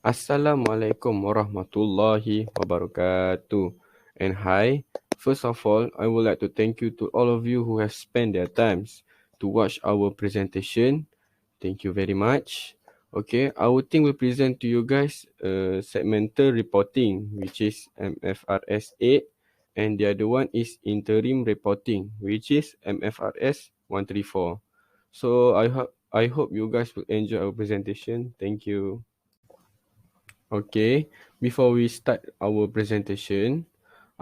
Assalamualaikum warahmatullahi wabarakatuh. And hi, first of all, I would like to thank you to all of you who have spent their times to watch our presentation. Thank you very much. Okay, our team will present to you guys segmental reporting, which is MFRS 8, and the other one is interim reporting, which is MFRS 134. So I hope you guys will enjoy our presentation. Thank you. Okay, before we start our presentation,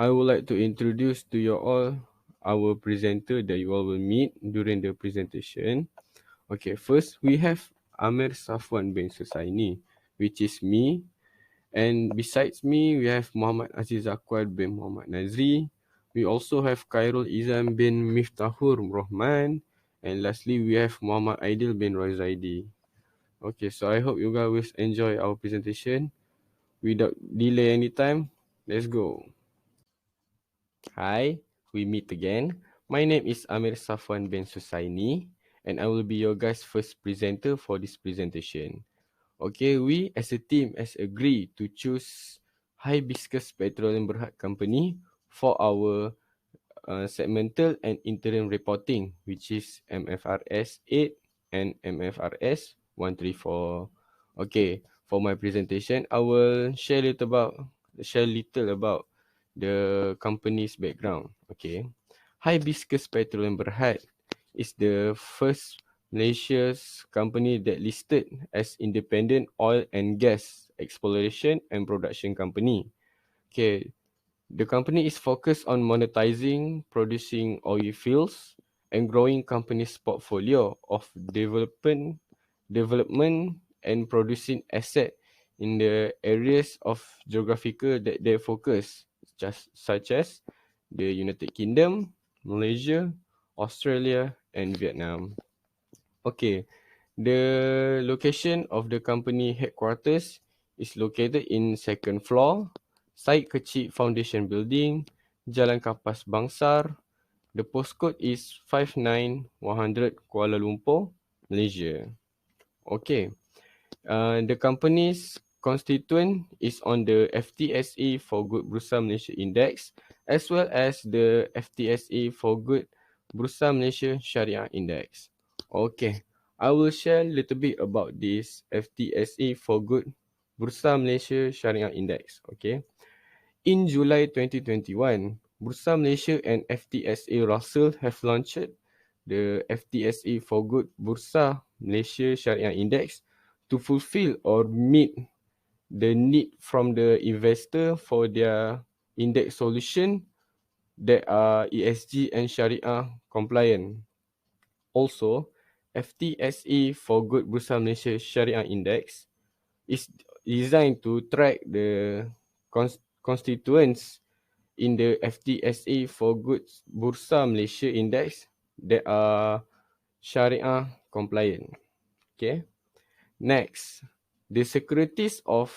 I would like to introduce to you all our presenter that you all will meet during the presentation. Okay, first we have Amir Safwan bin Susaini, which is me. And besides me, we have Muhammad Aziz Akwad bin Muhammad Nazri. We also have Khairul Izam bin Miftahur Rahman. And lastly, we have Muhammad Aidil bin Rozaidi. Okay, so I hope you guys will enjoy our presentation. Without delay any time, let's go. Hi, we meet again. My name is Amir Safwan bin Susaini, and I will be your guys' first presenter for this presentation. Okay, we as a team has agreed to choose Hibiscus Petroleum Berhad Company for our segmental and interim reporting, which is MFRS 8 and MFRS 134. Okay, for my presentation, I will share little about the company's background. Okay, Hibiscus Petroleum Berhad is the first Malaysia's company that listed as independent oil and gas exploration and production company. Okay, the company is focused on monetizing, producing oil fields, and growing company's portfolio of development and producing asset in the areas of geographical that they focus, just such as the United Kingdom, Malaysia, Australia, and Vietnam. Okay, the location of the company headquarters is located in second floor, Syed Kecil Foundation Building, Jalan Kapas Bangsar. The postcode is 59100 Kuala Lumpur, Malaysia. Okay, the company's constituent is on the FTSE for Good Bursa Malaysia Index as well as the FTSE for Good Bursa Malaysia Sharia Index. Okay, I will share a little bit about this FTSE for Good Bursa Malaysia Sharia Index. Okay, in July 2021, Bursa Malaysia and FTSE Russell have launched the FTSE for Good Bursa Malaysia Sharia Index to fulfill or meet the need from the investor for their index solution that are ESG and Sharia compliant. Also, FTSE for Good Bursa Malaysia Sharia Index is designed to track the constituents in the FTSE for Good Bursa Malaysia Index that are Sharia compliant. Okay. Next, the securities of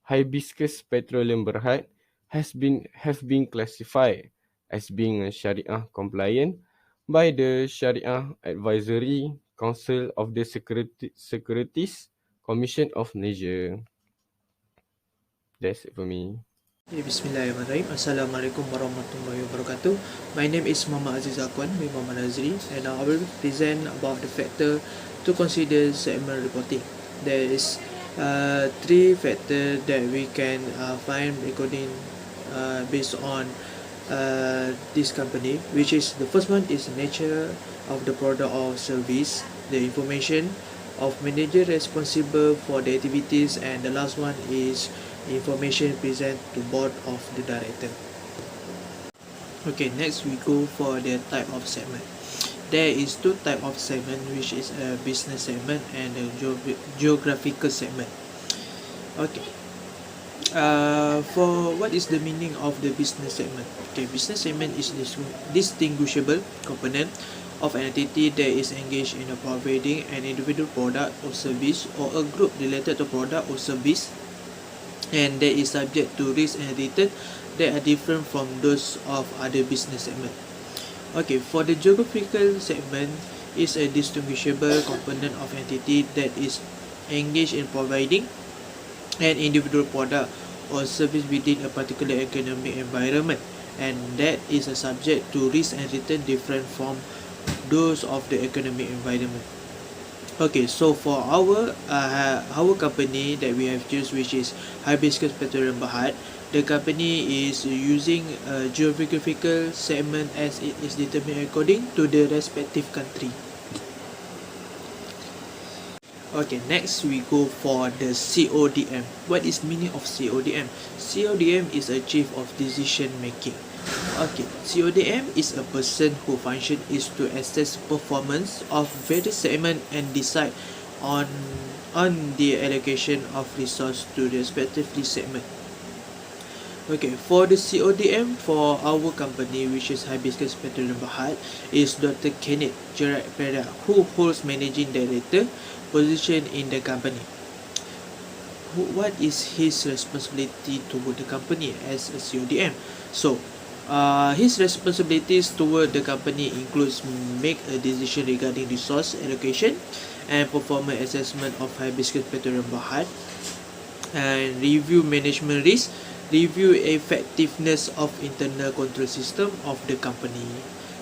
Hibiscus Petroleum Berhad have been classified as being Sharia compliant by the Sharia Advisory Council of the Securities Commission of Malaysia. That's it for me. Bismillahirrahmanirrahim. Assalamualaikum warahmatullahi wabarakatuh. My name is Muhammad Aziz Akwan bin Muhammad Nazri, and I will present about the factor to consider segment reporting. There is three factors that we can find recording based on this company, which is the first one is the nature of the product or service, the information of manager responsible for the activities, and the last one is information present to board of the director. Okay, next we go for the type of segment. There is two type of segment, which is a business segment and a geographical segment. Okay, for what is the meaning of the business segment? Okay, business segment is distinguishable component of an entity that is engaged in providing an individual product or service or a group related to product or service, and that is subject to risk and return that are different from those of other business segment. Okay, for the geographical segment is a distinguishable component of entity that is engaged in providing an individual product or service within a particular economic environment, and that is a subject to risk and return different from those of the economic environment. Okay, so for our company that we have choose, which is Hibiscus Petroleum Berhad, the company is using a geographical segment as it is determined according to the respective country. Okay, next we go for the CODM. What is meaning of CODM? CODM is a chief of decision making. Okay, CODM is a person whose function is to assess performance of various segment and decide on on the allocation of resource to the respectively segment. Okay, for the CODM for our company, which is Hibiscus Petroleum Berhad, is Dr. Kenneth Gerard Pereira, who holds managing director position in the company. What is his responsibility toward the company as a CODM? So, his responsibilities toward the company includes make a decision regarding resource allocation and perform an assessment of Hibiscus Petroleum Berhad, and review management risk, review effectiveness of internal control system of the company.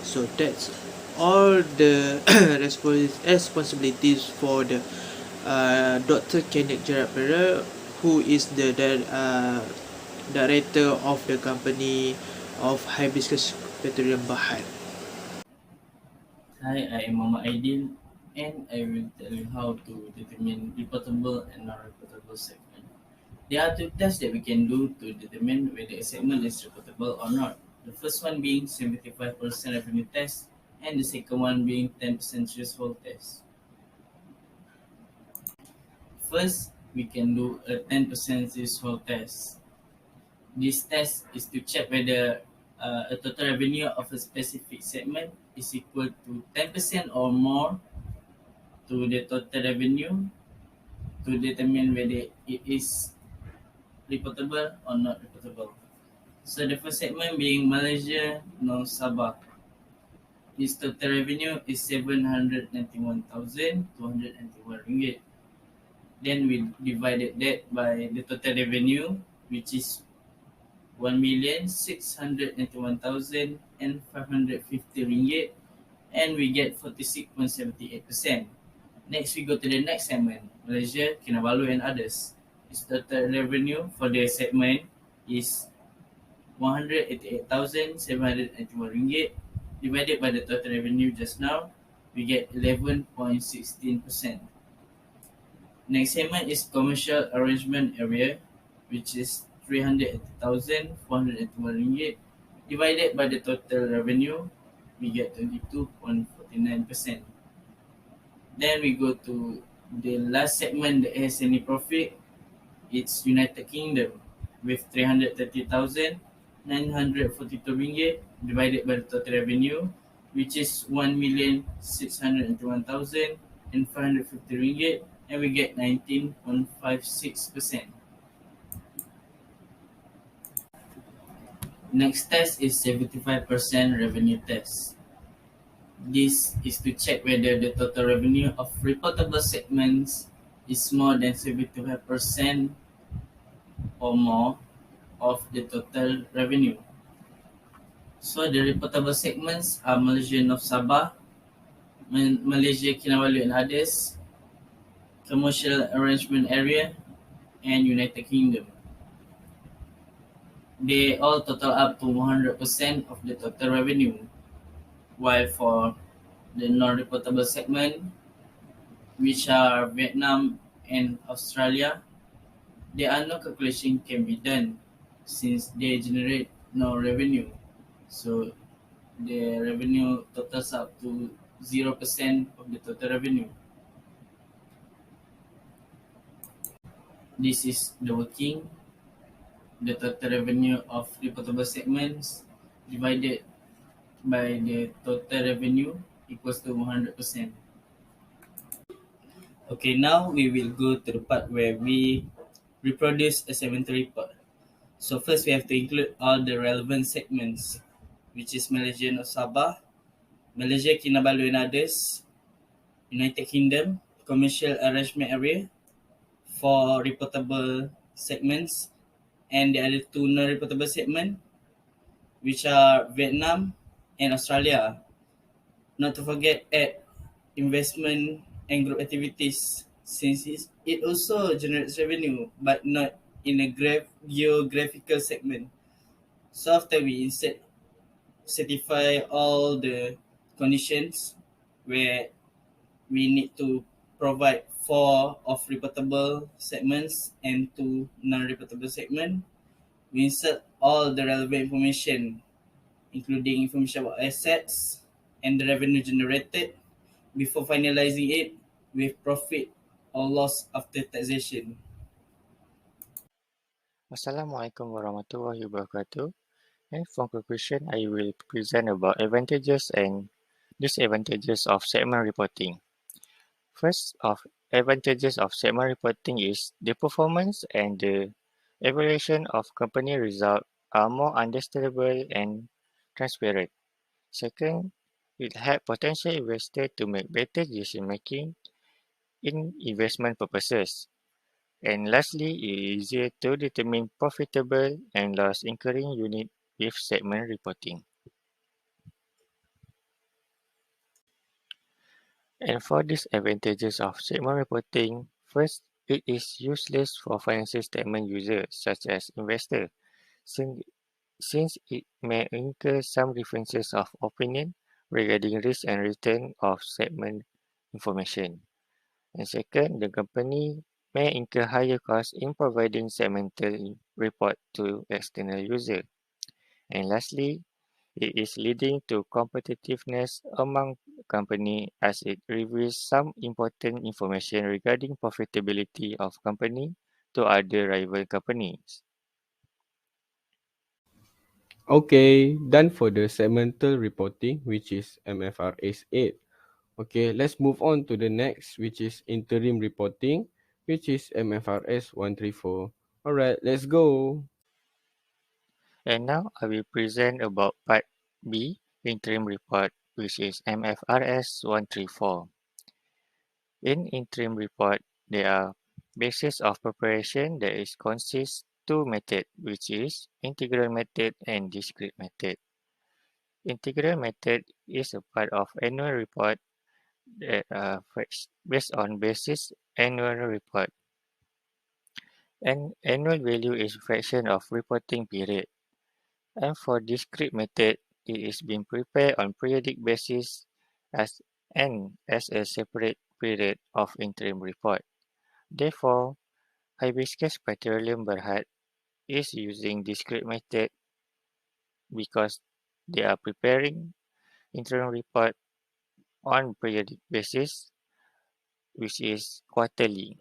So that's all the responsibilities for the Dr. Kenneth Gerard Pereira, who is the director of the company of Hibiscus Petroleum Berhad. Hi, I am Mama Aidil, and I will tell you how to determine reportable and non-reportable segment. There are two tests that we can do to determine whether a segment is reportable or not. The first one being 75% revenue test, and the second one being 10% threshold test. First, we can do a 10% threshold test. This test is to check whether a total revenue of a specific segment is equal to 10% or more to the total revenue to determine whether it is reportable or not reportable. So the first segment being Malaysia, no Sabah. Its total revenue is 791,291 ringgit. Then we divided that by the total revenue, which is 1,691,550 ringgit, and we get 46.78%. Next, we go to the next segment, Malaysia, Kinabalu and others. Its total revenue for the segment is 188,781 ringgit divided by the total revenue just now, we get 11.16%. Next segment is commercial arrangement area, which is 380,481 ringgit divided by the total revenue, we get 22.49%. Then we go to the last segment that has any profit. It's United Kingdom with 330,942 ringgit divided by the total revenue, which is 1,601,550 ringgit, and we get 19.56%. Next test is 75% revenue test. This is to check whether the total revenue of reportable segments is more than 75% or more of the total revenue. So the reportable segments are Malaysia North Sabah, Malaysia Kinabalu and others, commercial arrangement area, and United Kingdom. They all total up to 100% of the total revenue, while for the non-reportable segment, which are Vietnam and Australia, there are no calculation can be done since they generate no revenue. So the revenue totals up to 0% of the total revenue. This is the working. The total revenue of reportable segments divided by the total revenue equals to 100%. Okay, now we will go to the part where we reproduce a segmental report. So first we have to include all the relevant segments, which is Malaysia North Sabah, Malaysia Kinabalu and others, United Kingdom, commercial arrangement area. For reportable segments and the other two non-reportable segments, which are Vietnam and Australia. Not to forget add investment and group activities, since it also generates revenue but not in a geographical segment. So after we instead certify all the conditions where we need to provide four of reportable segments and two non-reportable segments. We insert all the relevant information, including information about assets and the revenue generated, before finalizing it with profit or loss after taxation. Assalamualaikum warahmatullahi wabarakatuh. And for conclusion, I will present about advantages and disadvantages of segment reporting. First of advantages of segment reporting is the performance and the evaluation of company result are more understandable and transparent. Second, it helps potential investors to make better decision making in investment purposes. And lastly, it is easier to determine profitable and loss incurring unit with segment reporting. And for disadvantages of segment reporting, first, it is useless for financial statement users such as investors, since, since it may incur some differences of opinion regarding risk and return of segment information. And second, the company may incur higher costs in providing segmental report to external users. And lastly, it is leading to competitiveness among company as it reveals some important information regarding profitability of company to other rival companies. Okay, done for the segmental reporting, which is MFRS 8. Okay, let's move on to the next, which is interim reporting, which is MFRS 134. Alright, let's go. And now I will present about part B, interim report, which is MFRS 134. In interim report, there are basis of preparation that is consists two method, which is integral method and discrete method. Integral method is a part of annual report that based on basis annual report. And annual value is fraction of reporting period. And for discrete method, it is being prepared on periodic basis as as a separate period of interim report. Therefore, Hibiscus Petroleum Berhad is using discrete method because they are preparing interim report on periodic basis, which is quarterly.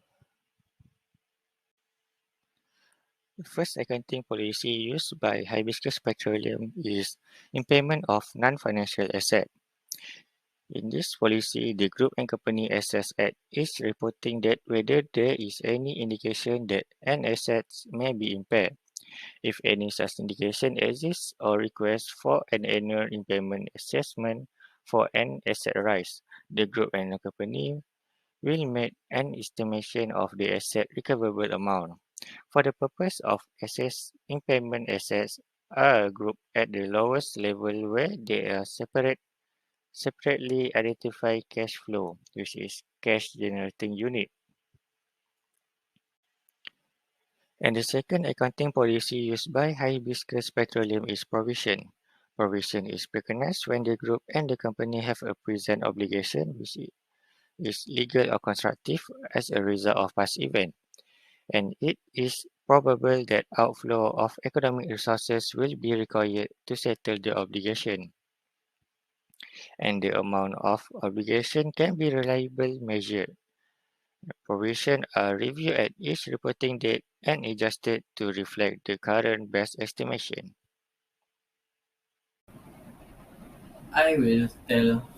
The first accounting policy used by Hibiscus Petroleum is impairment of non-financial asset. In this policy, the group and company assess at each reporting date whether there is any indication that an asset may be impaired. If any such indication exists or request for an annual impairment assessment for an asset rise, the group and the company will make an estimation of the asset recoverable amount. For the purpose of assess impairment assets are grouped at the lowest level where they are separately identify cash flow, which is cash generating unit. And the second accounting policy used by Hibiscus Petroleum is provision. Provision is recognized when the group and the company have a present obligation which is legal or constructive as a result of past event, and it is probable that outflow of economic resources will be required to settle the obligation, and the amount of obligation can be reliably measured. Provisions are reviewed at each reporting date and adjusted to reflect the current best estimation. I will tell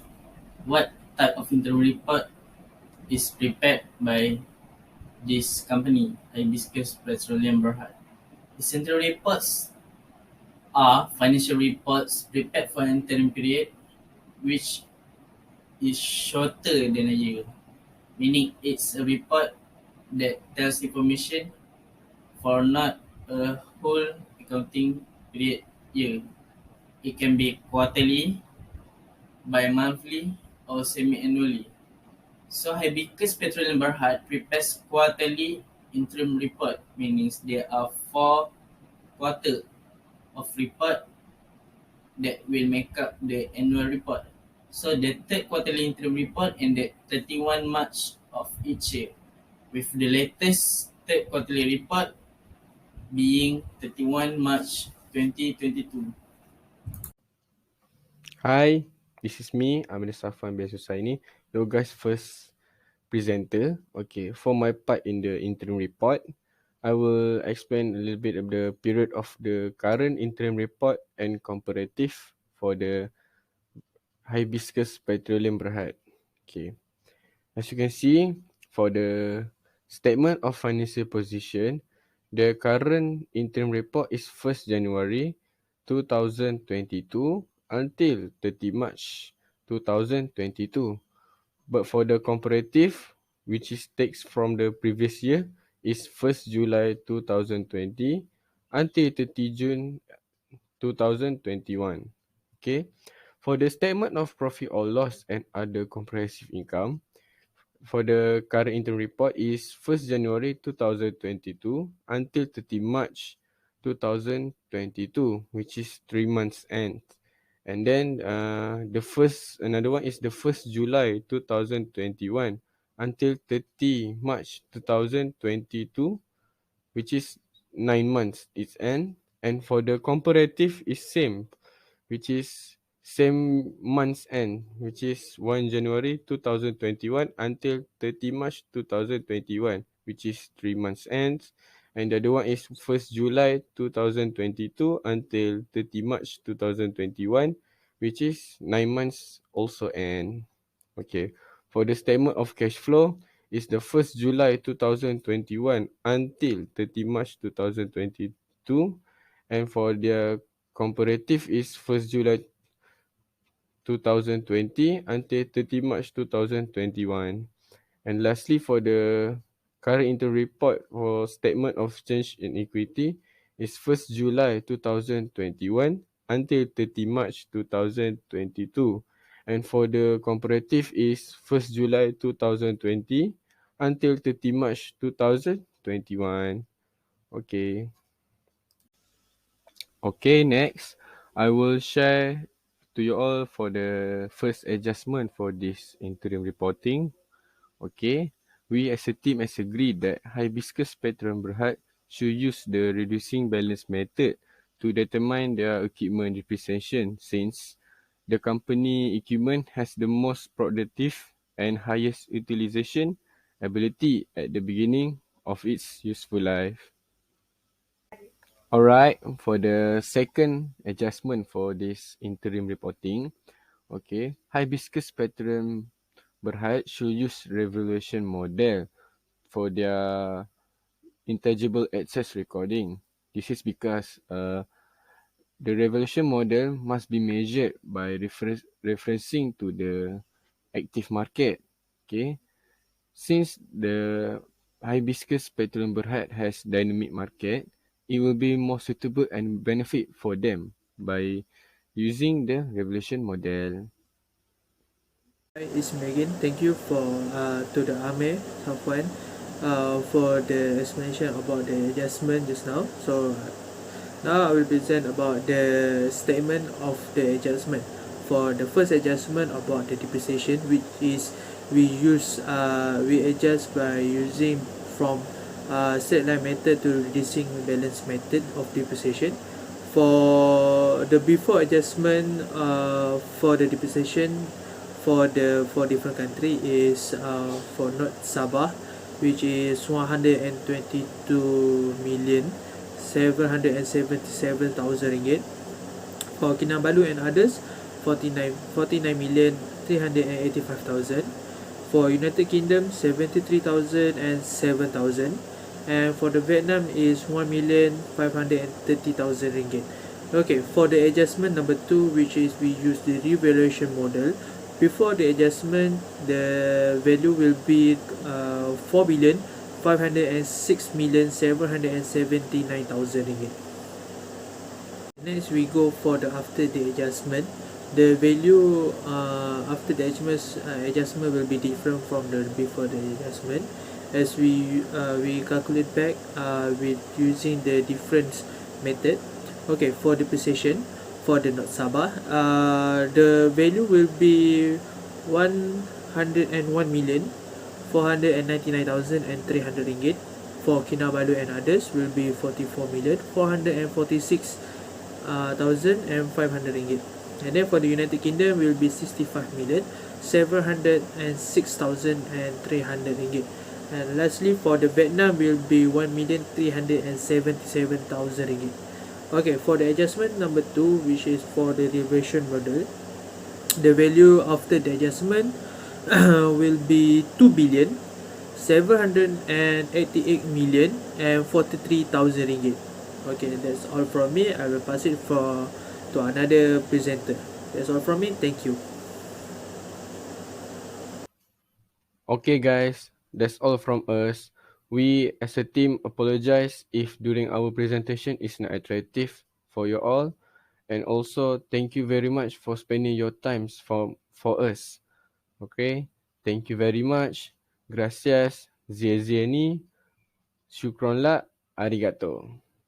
what type of interim report is prepared by this company, Hibiscus Petroleum Berhad. The interim reports are financial reports prepared for an interim period, which is shorter than a year, meaning it's a report that tells information for not a whole accounting period year. It can be quarterly, bi-monthly, or semi-annually. So Hibiscus Petroleum Berhad prepares quarterly interim report, meaning there are 4 quarter of report that will make up the annual report. So the third quarterly interim report and the 31 March of each year, with the latest third quarterly report being 31 March 2022. Hi, this is me. I'm the Safwan bin Susaini, your guys' first presenter. Okay, for my part in the interim report, I will explain a little bit of the period of the current interim report and comparative for the Hibiscus Petroleum Berhad. Okay, as you can see, for the statement of financial position, the current interim report is 1st January 2022 until 30 March 2022. But for the comparative, which is takes from the previous year, is 1st July 2020 until 30 June 2021. Okay. For the statement of profit or loss and other comprehensive income, for the current interim report is 1st January 2022 until 30 March 2022, which is 3 months end. And then another one is the 1st July 2021 until 30 March 2022, which is 9 months its end. And for the comparative is same, which is same month's end, which is 1 January 2021 until 30 March 2021, which is 3 months ends. And the other one is 1st July 2022 until 30 March 2021, which is 9 months also end. Okay. For the statement of cash flow is the 1st July 2021 until 30 March 2022. And for their comparative is 1st July 2020 until 30 March 2021. And lastly, for the current interim report for statement of change in equity is 1st July 2021 until 30 March 2022. And for the comparative is 1st July 2020 until 30 March 2021. Okay. Okay, next, I will share to you all for the first adjustment for this interim reporting. Okay, we as a team has agreed that Hibiscus Petroleum Berhad should use the reducing balance method to determine their equipment depreciation, since the company equipment has the most productive and highest utilization ability at the beginning of its useful life. Alright, for the second adjustment for this interim reporting, okay, Hibiscus Petroleum Berhad should use revaluation model for their intangible assets recording. This is because the revaluation model must be measured by referencing to the active market. Okay, since the Hibiscus Petroleum Berhad has dynamic market, it will be more suitable and benefit for them by using the revaluation model. Hi, it's Megan. Thank you for to the Amir Safwan for the explanation about the adjustment just now. So now I will present about the statement of the adjustment. For the first adjustment about the depreciation, which is we adjust by using from straight line method to reducing balance method of depreciation. For the before adjustment for the depreciation for different country is for North Sabah, which is 122,777,000 ringgit. For Kinabalu and others, 49,385,000. For United Kingdom, 73,000 and 7,000. And for the Vietnam is 1,530,000 ringgit. Okay, for the adjustment number 2, which is we use the revaluation model. Before the adjustment, the value will be 4 billion 506,779,000 ringgit. Next, we go for the after the adjustment. The value after the adjustment will be different from the before the adjustment, as we calculate back with using the difference method. Okay, for the precision, for the not Sabah, the value will be 101,499,300 ringgit. For Kinabalu and others will be 44,446,500 ringgit. And then for the United Kingdom will be 65,706,300 ringgit. And lastly, for the Vietnam will be 1,377,000 ringgit. Okay, for the adjustment number 2, which is for the reversion model, the value after the adjustment will be 2,788,043,000 ringgit. Okay, that's all from me. I will pass it to another presenter. That's all from me. Thank you. Okay guys, that's all from us. We as a team apologize if during our presentation is not attractive for you all. And also thank you very much for spending your times for us. Okay, thank you very much. Gracias, zieni, shukronla, arigato.